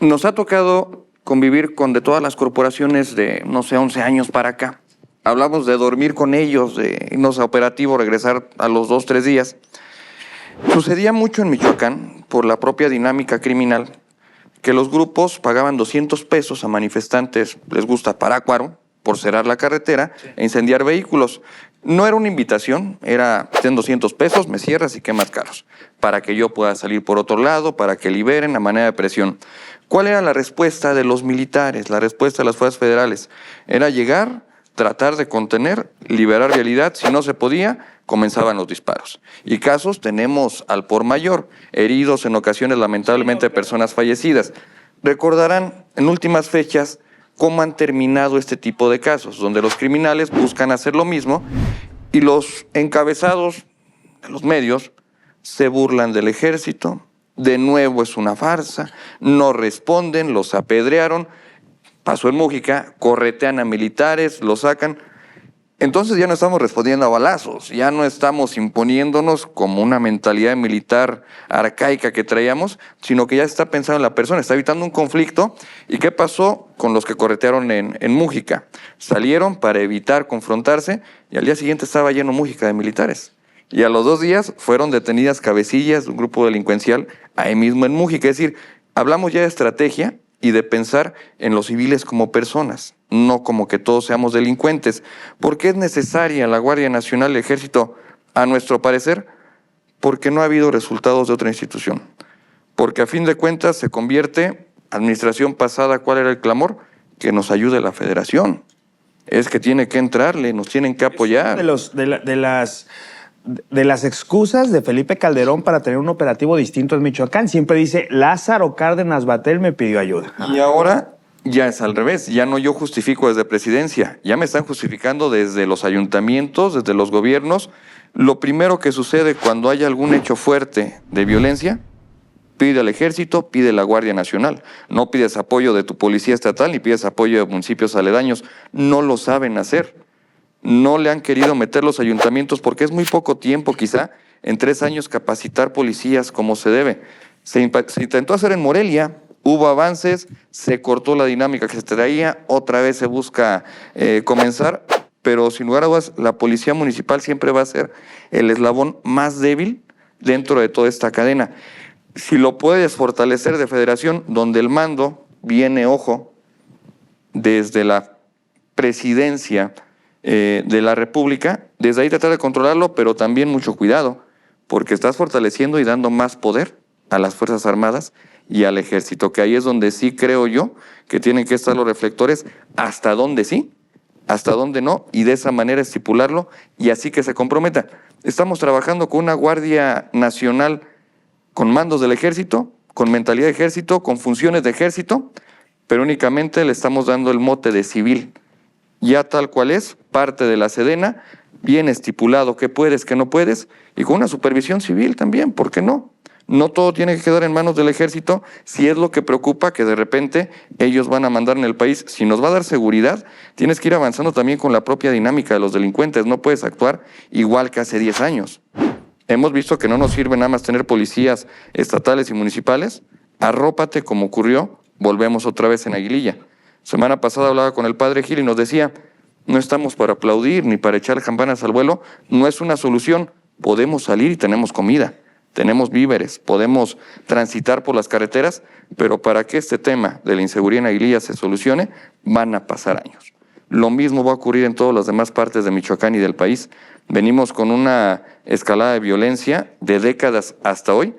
Nos ha tocado convivir con de todas las corporaciones de, no sé, 11 años para acá. Hablamos de dormir con ellos, de irnos a operativo, regresar a los 2, 3 días. Sucedía mucho en Michoacán, por la propia dinámica criminal, que los grupos pagaban 200 pesos a manifestantes, les gusta parácuaro, por cerrar la carretera e incendiar vehículos. No era una invitación, era, ten 200 pesos, me cierras y quemas carros, para que yo pueda salir por otro lado, para que liberen a manera de presión. ¿Cuál era la respuesta de los militares, la respuesta de las fuerzas federales? Era llegar, tratar de contener, liberar vialidad. Si no se podía, comenzaban los disparos. Y casos tenemos al por mayor, heridos en ocasiones lamentablemente personas fallecidas. Recordarán en últimas fechas cómo han terminado este tipo de casos, donde los criminales buscan hacer lo mismo y los encabezados de los medios se burlan del ejército. De nuevo es una farsa, no responden, los apedrearon. Pasó en Mújica, corretean a militares, los sacan. Entonces ya no estamos respondiendo a balazos, ya no estamos imponiéndonos como una mentalidad militar arcaica que traíamos, sino que ya está pensando en la persona, está evitando un conflicto. ¿Y qué pasó con los que corretearon en Mújica? Salieron para evitar confrontarse y al día siguiente estaba lleno Mújica de militares. Y a los 2 días fueron detenidas cabecillas de un grupo delincuencial ahí mismo en Mújica. Es decir, hablamos ya de estrategia y de pensar en los civiles como personas, no como que todos seamos delincuentes. ¿Por qué es necesaria la Guardia Nacional, el Ejército, a nuestro parecer? Porque no ha habido resultados de otra institución. Porque a fin de cuentas se convierte, administración pasada, ¿cuál era el clamor? Que nos ayude la Federación. Es que tiene que entrarle, nos tienen que apoyar. De las excusas de Felipe Calderón para tener un operativo distinto en Michoacán. Siempre dice, Lázaro Cárdenas Batel me pidió ayuda. Y ahora ya es al revés, ya no yo justifico desde presidencia, ya me están justificando desde los ayuntamientos, desde los gobiernos. Lo primero que sucede cuando hay algún hecho fuerte de violencia, pide al ejército, pide la Guardia Nacional. No pides apoyo de tu policía estatal ni pides apoyo de municipios aledaños. No lo saben hacer. No le han querido meter los ayuntamientos porque es muy poco tiempo, quizá, en 3 años capacitar policías como se debe. Se intentó hacer en Morelia, hubo avances, se cortó la dinámica que se traía, otra vez se busca comenzar, pero sin lugar a dudas la policía municipal siempre va a ser el eslabón más débil dentro de toda esta cadena. Si lo puedes fortalecer de federación, donde el mando viene, ojo, desde la presidencia de la República, desde ahí tratar de controlarlo, pero también mucho cuidado, porque estás fortaleciendo y dando más poder a las Fuerzas Armadas y al Ejército, que ahí es donde sí creo yo que tienen que estar los reflectores, hasta dónde sí, hasta dónde no, y de esa manera estipularlo y así que se comprometa. Estamos trabajando con una Guardia Nacional con mandos del Ejército, con mentalidad de Ejército, con funciones de Ejército, pero únicamente le estamos dando el mote de civil. Ya tal cual es, parte de la Sedena, bien estipulado qué puedes, qué no puedes, y con una supervisión civil también, ¿por qué no? No todo tiene que quedar en manos del Ejército, si es lo que preocupa que de repente ellos van a mandar en el país. Si nos va a dar seguridad, tienes que ir avanzando también con la propia dinámica de los delincuentes, no puedes actuar igual que hace 10 años. Hemos visto que no nos sirve nada más tener policías estatales y municipales, arrópate como ocurrió, volvemos otra vez en Aguililla. Semana pasada hablaba con el padre Gil y nos decía, no estamos para aplaudir ni para echar campanas al vuelo, no es una solución, podemos salir y tenemos comida, tenemos víveres, podemos transitar por las carreteras, pero para que este tema de la inseguridad en Aguililla se solucione, van a pasar años. Lo mismo va a ocurrir en todas las demás partes de Michoacán y del país. Venimos con una escalada de violencia de décadas hasta hoy,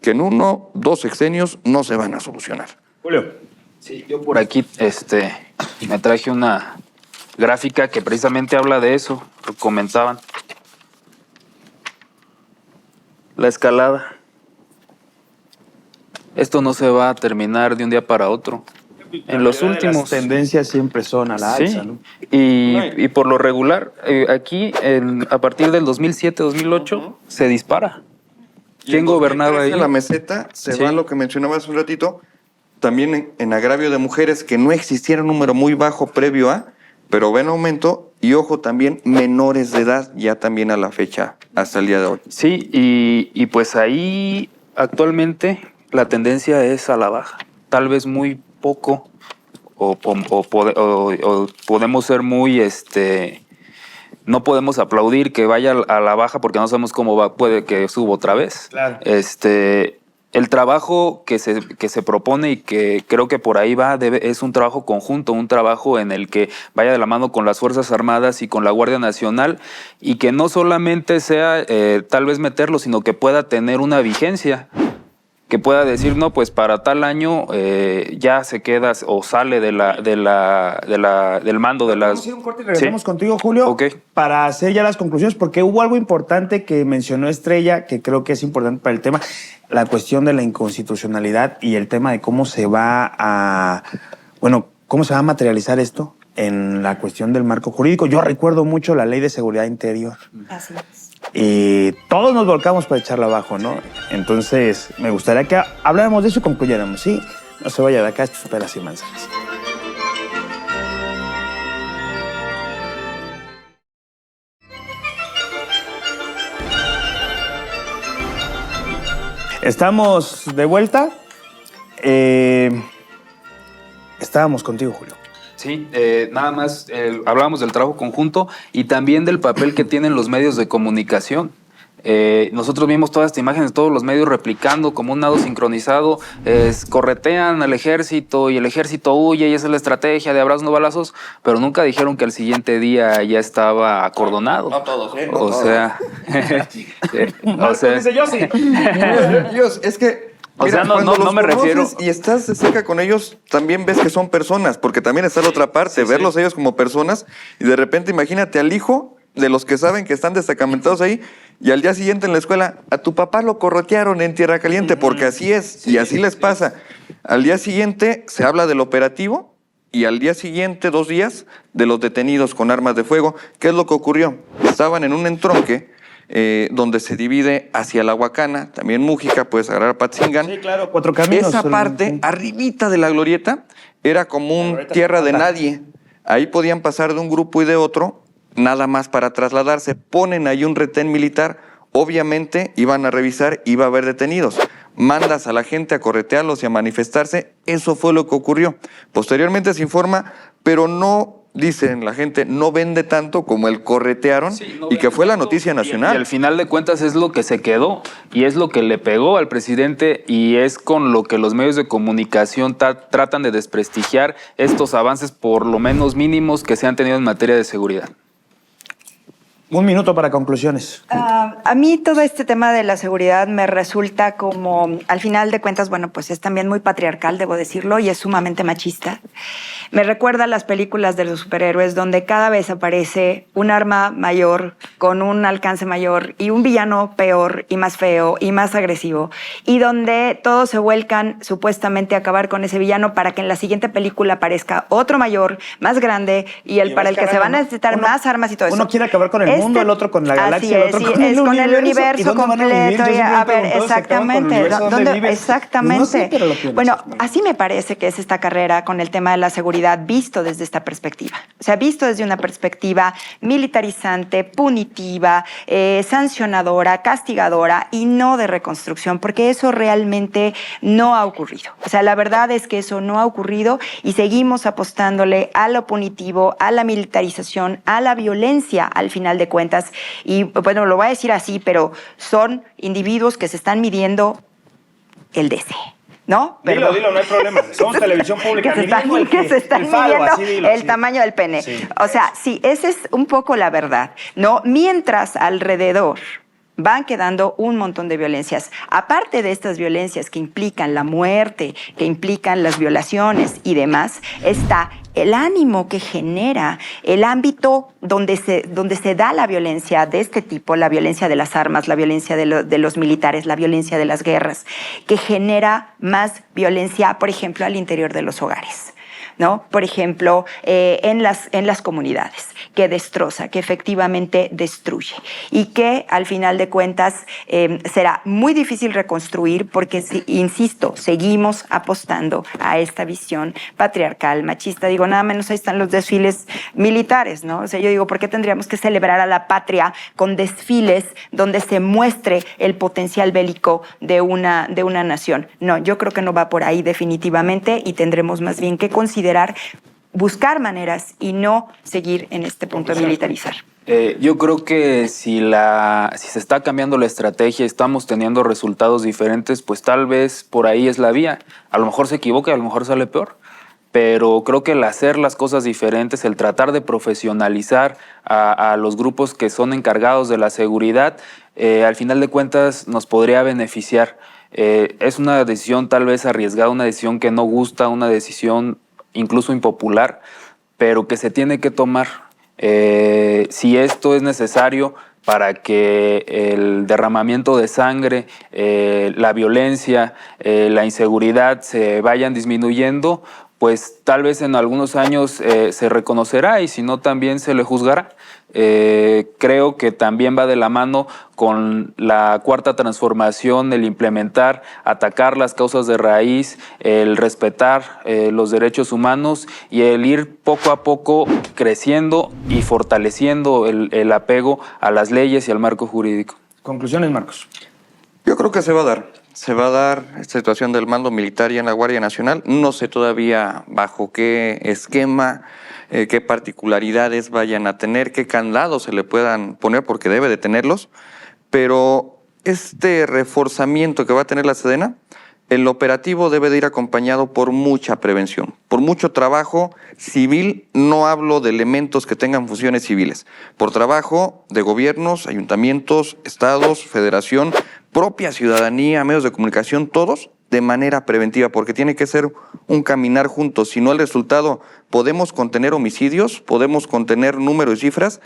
que en 1, 2 sexenios no se van a solucionar. Julio. Sí, yo por aquí me traje una gráfica que precisamente habla de eso, lo comentaban. La escalada. Esto no se va a terminar de un día para otro. En los últimos... Las tendencias siempre son a la alza, ¿no? Y por lo regular, aquí a partir del 2007-2008 se dispara. ¿Quién gobernaba ahí? En la meseta se va lo que mencionaba hace un ratito, también en agravio de mujeres, que no existiera un número muy bajo previo a, pero ven aumento, y ojo también, menores de edad, ya también a la fecha, hasta el día de hoy. Sí, y pues ahí actualmente la tendencia es a la baja. Tal vez muy poco, o podemos ser muy, no podemos aplaudir que vaya a la baja porque no sabemos cómo va, puede que suba otra vez. Claro. El trabajo que se propone y que creo que por ahí va es un trabajo conjunto, un trabajo en el que vaya de la mano con las Fuerzas Armadas y con la Guardia Nacional, y que no solamente sea tal vez meterlo, sino que pueda tener una vigencia, que pueda decir, no, pues para tal año ya se queda o sale del mando de las... Vamos a ir un corte y regresamos contigo, Julio, Ok. para hacer ya las conclusiones, porque hubo algo importante que mencionó Estrella, que creo que es importante para el tema, la cuestión de la inconstitucionalidad y el tema de cómo se va a... Bueno, cómo se va a materializar esto en la cuestión del marco jurídico. Yo recuerdo mucho la Ley de Seguridad Interior. Así es. Y todos nos volcamos para echarla abajo, ¿no? Entonces, me gustaría que habláramos de eso y concluyéramos, ¿sí? No se vaya de acá, esto es Peras y Manzanas. Estamos de vuelta. Estábamos contigo, Julio. Sí, nada más hablábamos del trabajo conjunto y también del papel que tienen los medios de comunicación. Nosotros vimos toda esta imagen de todos los medios replicando como un nado sincronizado, corretean al ejército y el ejército huye y esa es la estrategia de abrazos no balazos, pero nunca dijeron que al siguiente día ya estaba acordonado. No todos, ¿eh? O sea, Dice yo sí. Dios, es que... O sea, no cuando me los refiero... conoces y estás de cerca con ellos, también ves que son personas, porque también está la otra parte, verlos ellos como personas, y de repente imagínate al hijo de los que saben que están destacamentados ahí, y al día siguiente en la escuela, a tu papá lo corretearon en Tierra Caliente, porque así es, y así les pasa. Al día siguiente se habla del operativo, y al día siguiente, 2 días, de los detenidos con armas de fuego. ¿Qué es lo que ocurrió? Estaban en un entronque, donde se divide hacia la Huacana, también Mújica, puedes agarrar a Patzingán. Sí, claro, 4 caminos. Esa parte, arribita de la glorieta, era como un tierra de nadie. Ahí podían pasar de un grupo y de otro, nada más para trasladarse. Ponen ahí un retén militar, obviamente iban a revisar, iba a haber detenidos. Mandas a la gente a corretearlos y a manifestarse, eso fue lo que ocurrió. Posteriormente se informa, pero no... Dicen la gente, no vende tanto como el corretearon, Sí, no y que vende fue la tanto, noticia nacional. Y al final de cuentas es lo que se quedó y es lo que le pegó al presidente y es con lo que los medios de comunicación tratan de desprestigiar estos avances por lo menos mínimos que se han tenido en materia de seguridad. 1 minuto para conclusiones. A mí todo este tema de la seguridad me resulta como, al final de cuentas, bueno, pues es también muy patriarcal, debo decirlo, y es sumamente machista. Me recuerda a las películas de los superhéroes donde cada vez aparece un arma mayor con un alcance mayor y un villano peor y más feo y más agresivo, y donde todos se vuelcan supuestamente a acabar con ese villano para que en la siguiente película aparezca otro mayor, más grande y Y para el que se van a necesitar más armas y todo eso. Uno quiere acabar con el mundo, el otro con la galaxia, el otro con el con universo. el universo ¿Y dónde van a vivir? completo. Yo siempre A me he ver, preguntado, ¿se acaban con el exactamente. universo? ¿Dónde vives? Exactamente. No sé, pero lo pienso. Bueno, así me parece que es esta carrera con el tema de la seguridad visto desde esta perspectiva. O sea, visto desde una perspectiva militarizante, punitiva, sancionadora, castigadora y no de reconstrucción, porque eso realmente no ha ocurrido. O sea, la verdad es que eso no ha ocurrido y seguimos apostándole a lo punitivo, a la militarización, a la violencia al final de cuentas. Y bueno, lo voy a decir así, pero son individuos que se están midiendo el DC. ¿No? Dilo, no hay problema. Somos televisión pública. que se están midiendo el tamaño del pene. Sí. O sea, sí, esa es un poco la verdad, ¿no? Mientras alrededor van quedando un montón de violencias. Aparte de estas violencias que implican la muerte, que implican las violaciones y demás, está el ánimo que genera el ámbito donde se da la violencia de este tipo, la violencia de las armas, la violencia de los militares, la violencia de las guerras, que genera más violencia, por ejemplo, al interior de los hogares, ¿no? Por ejemplo, en las comunidades, que destroza, que efectivamente destruye y que al final de cuentas será muy difícil reconstruir porque, insisto, seguimos apostando a esta visión patriarcal, machista. Digo, nada menos ahí están los desfiles militares, ¿no? O sea, yo digo, ¿por qué tendríamos que celebrar a la patria con desfiles donde se muestre el potencial bélico de una nación? No, yo creo que no va por ahí definitivamente y tendremos más bien que considerar buscar maneras y no seguir en este punto de militarizar. Yo creo que si se está cambiando la estrategia y estamos teniendo resultados diferentes, pues tal vez por ahí es la vía. A lo mejor se equivoca, a lo mejor sale peor. Pero creo que el hacer las cosas diferentes, el tratar de profesionalizar a los grupos que son encargados de la seguridad, al final de cuentas nos podría beneficiar. Es una decisión tal vez arriesgada, una decisión que no gusta, una decisión incluso impopular, pero que se tiene que tomar. Si esto es necesario para que el derramamiento de sangre, la violencia, la inseguridad se vayan disminuyendo, pues tal vez en algunos años se reconocerá y si no también se le juzgará. Creo que también va de la mano con la cuarta transformación, el implementar, atacar las causas de raíz, el respetar los derechos humanos y el ir poco a poco creciendo y fortaleciendo el apego a las leyes y al marco jurídico. Conclusiones, Marcos. Yo creo que se va a dar. Se va a dar esta situación del mando militar ya en la Guardia Nacional. No sé todavía bajo qué esquema, qué particularidades vayan a tener, qué candados se le puedan poner, porque debe de tenerlos. Pero este reforzamiento que va a tener la Sedena, el operativo debe de ir acompañado por mucha prevención, por mucho trabajo civil. No hablo de elementos que tengan funciones civiles, por trabajo de gobiernos, ayuntamientos, estados, federación, propia ciudadanía, medios de comunicación, todos de manera preventiva, porque tiene que ser un caminar juntos. Si no, el resultado, podemos contener homicidios, podemos contener números y cifras,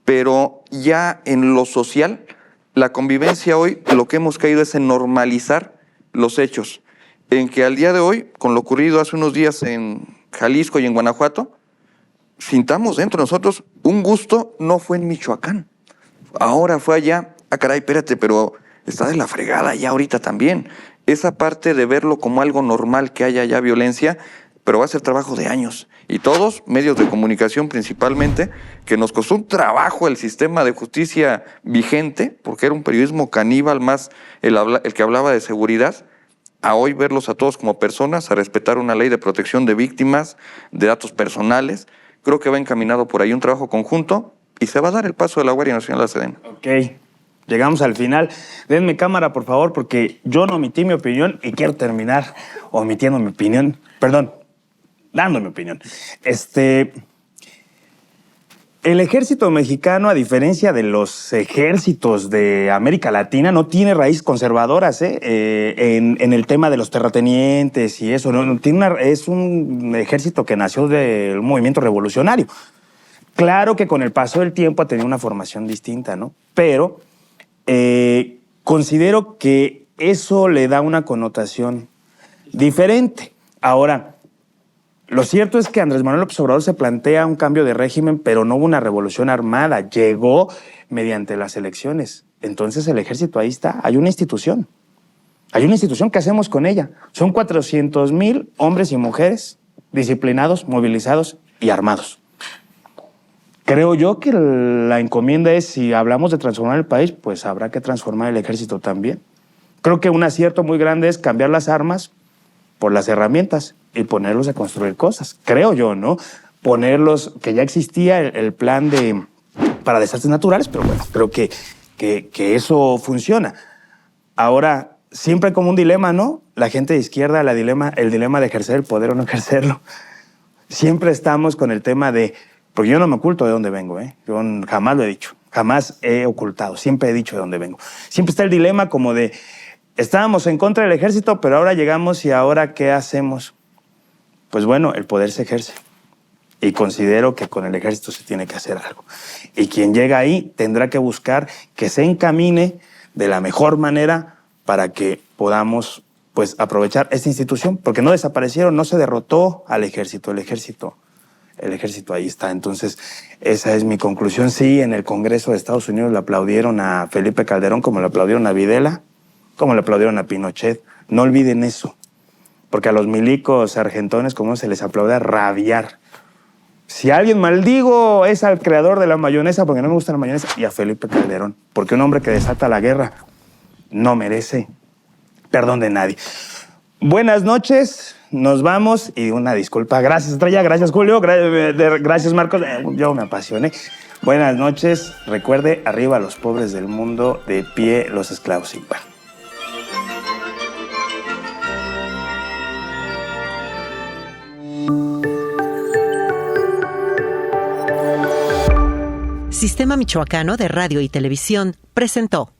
pero ya en lo social, la convivencia hoy, lo que hemos caído es en normalizar los hechos, en que al día de hoy, con lo ocurrido hace unos días en Jalisco y en Guanajuato, sintamos dentro de nosotros un gusto. No fue en Michoacán, ahora fue allá. Ah, caray, espérate, pero está de la fregada ya ahorita también. Esa parte de verlo como algo normal, que haya ya violencia, pero va a ser trabajo de años. Y todos, medios de comunicación principalmente, que nos costó un trabajo el sistema de justicia vigente, porque era un periodismo caníbal más el que hablaba de seguridad, a hoy verlos a todos como personas, a respetar una ley de protección de víctimas, de datos personales. Creo que va encaminado por ahí un trabajo conjunto y se va a dar el paso de la Guardia Nacional a la Sedena. Ok. Llegamos al final. Denme cámara, por favor, porque yo no omití mi opinión y quiero terminar omitiendo mi opinión. Perdón, dando mi opinión. El ejército mexicano, a diferencia de los ejércitos de América Latina, no tiene raíces conservadoras en el tema de los terratenientes y eso. No, es un ejército que nació del movimiento revolucionario. Claro que con el paso del tiempo ha tenido una formación distinta, ¿no? Pero considero que eso le da una connotación diferente. Ahora, lo cierto es que Andrés Manuel López Obrador se plantea un cambio de régimen, pero no hubo una revolución armada. Llegó mediante las elecciones. Entonces el ejército ahí está. Hay una institución. Hay una institución. ¿Qué hacemos con ella? Son 400,000 hombres y mujeres disciplinados, movilizados y armados. Creo yo que la encomienda es, si hablamos de transformar el país, pues habrá que transformar el ejército también. Creo que un acierto muy grande es cambiar las armas por las herramientas y ponerlos a construir cosas. Creo yo, ¿no? Ponerlos, que ya existía el plan para desastres naturales, pero bueno, creo que eso funciona. Ahora, siempre hay como un dilema, ¿no? La gente de izquierda, el dilema de ejercer el poder o no ejercerlo. Siempre estamos con el tema de... Porque yo no me oculto de dónde vengo, ¿eh? Yo jamás lo he dicho, jamás he ocultado, siempre he dicho de dónde vengo. Siempre está el dilema como de, estábamos en contra del ejército, pero ahora llegamos y ahora ¿qué hacemos? Pues bueno, el poder se ejerce. Y considero que con el ejército se tiene que hacer algo. Y quien llega ahí tendrá que buscar que se encamine de la mejor manera para que podamos pues aprovechar esta institución, porque no desaparecieron, no se derrotó al ejército, el ejército ahí está. Entonces, esa es mi conclusión. Sí, en el Congreso de Estados Unidos le aplaudieron a Felipe Calderón, como le aplaudieron a Videla, como le aplaudieron a Pinochet. No olviden eso, porque a los milicos argentones, como se les aplaude, a rabiar. Si a alguien maldigo es al creador de la mayonesa, porque no me gusta la mayonesa, y a Felipe Calderón, porque un hombre que desata la guerra no merece perdón de nadie. Buenas noches, nos vamos y una disculpa. Gracias, Estrella, gracias, Julio, gracias, Marcos. Yo me apasioné. Buenas noches. Recuerde, arriba los pobres del mundo, de pie los esclavos sin pan. Sistema Michoacano de Radio y Televisión presentó